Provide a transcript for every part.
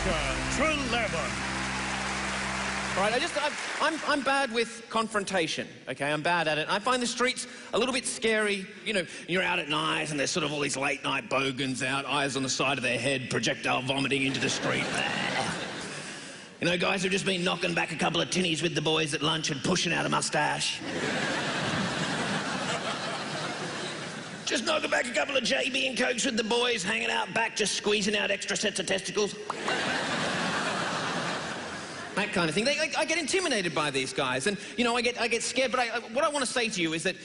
Treleaven. All right, I'm bad with confrontation, okay? I'm bad at it. I find the streets a little bit scary. You know, you're out at night and there's sort of all these late night bogans out, eyes on the side of their head, projectile vomiting into the street. You know, guys who've just been knocking back a couple of tinnies with the boys at lunch and pushing out a mustache. Just knocking back a couple of JB and Cokes with the boys, hanging out back, just squeezing out extra sets of testicles. That kind of thing. I get intimidated by these guys, and, you know, I get scared, but what I want to say to you is that,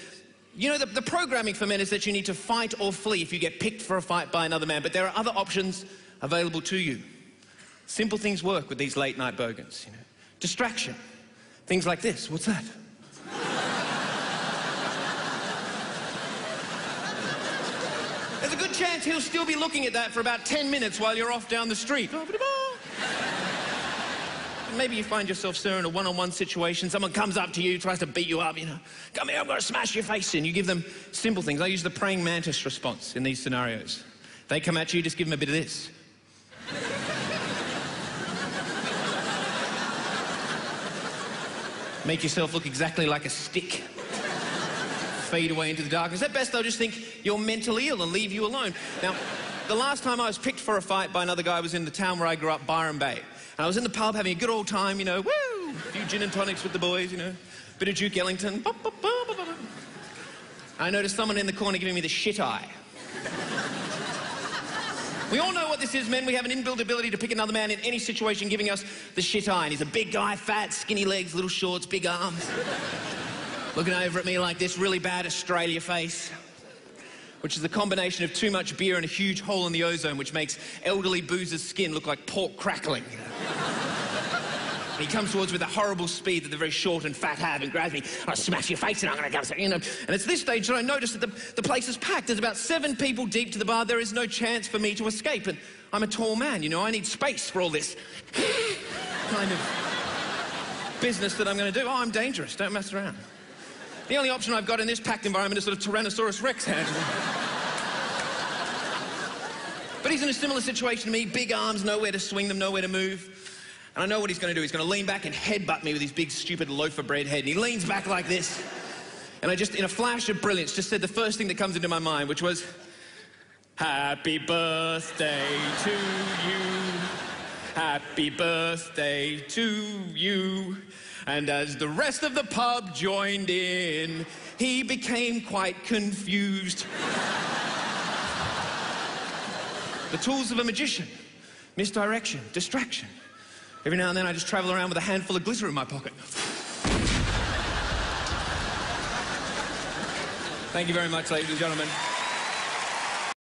you know, the programming for men is that you need to fight or flee if you get picked for a fight by another man, but there are other options available to you. Simple things work with these late-night bogans, you know. Distraction. Things like this. What's that? There's a good chance he'll still be looking at that for about 10 minutes while you're off down the street. Maybe you find yourself, sir, in a one-on-one situation. Someone comes up to you, tries to beat you up, you know. Come here, I'm going to smash your face in. You give them simple things. I use the praying mantis response in these scenarios. They come at you, just give them a bit of this. Make yourself look exactly like a stick. Fade away into the darkness. At best, they'll just think you're mentally ill and leave you alone. Now, the last time I was picked for a fight by another guy was in the town where I grew up, Byron Bay. And I was in the pub having a good old time, you know, woo! A few gin and tonics with the boys, you know, bit of Duke Ellington. I noticed someone in the corner giving me the shit eye. We all know what this is, men. We have an inbuilt ability to pick another man in any situation giving us the shit eye. And he's a big guy, fat, skinny legs, little shorts, big arms. Looking over at me like this really bad Australia face, which is the combination of too much beer and a huge hole in the ozone, which makes elderly boozer's skin look like pork crackling. He comes towards me with a horrible speed that the very short and fat have and grabs me. I'll smash your face and I'm going to go, you know. And it's this stage that I notice that the place is packed. There's about 7 people deep to the bar. There is no chance for me to escape. And I'm a tall man, you know. I need space for all this kind of business that I'm going to do. Oh, I'm dangerous. Don't mess around. The only option I've got in this packed environment is sort of Tyrannosaurus Rex handling. But he's in a similar situation to me. Big arms, nowhere to swing them, nowhere to move. And I know what he's going to do. He's going to lean back and headbutt me with his big, stupid loaf of bread head. And he leans back like this. And I just, in a flash of brilliance, just said the first thing that comes into my mind, which was, "Happy birthday to you. Happy birthday to you." And as the rest of the pub joined in, he became quite confused. The tools of a magician. Misdirection, distraction. Every now and then I just travel around with a handful of glitter in my pocket. Thank you very much, ladies and gentlemen.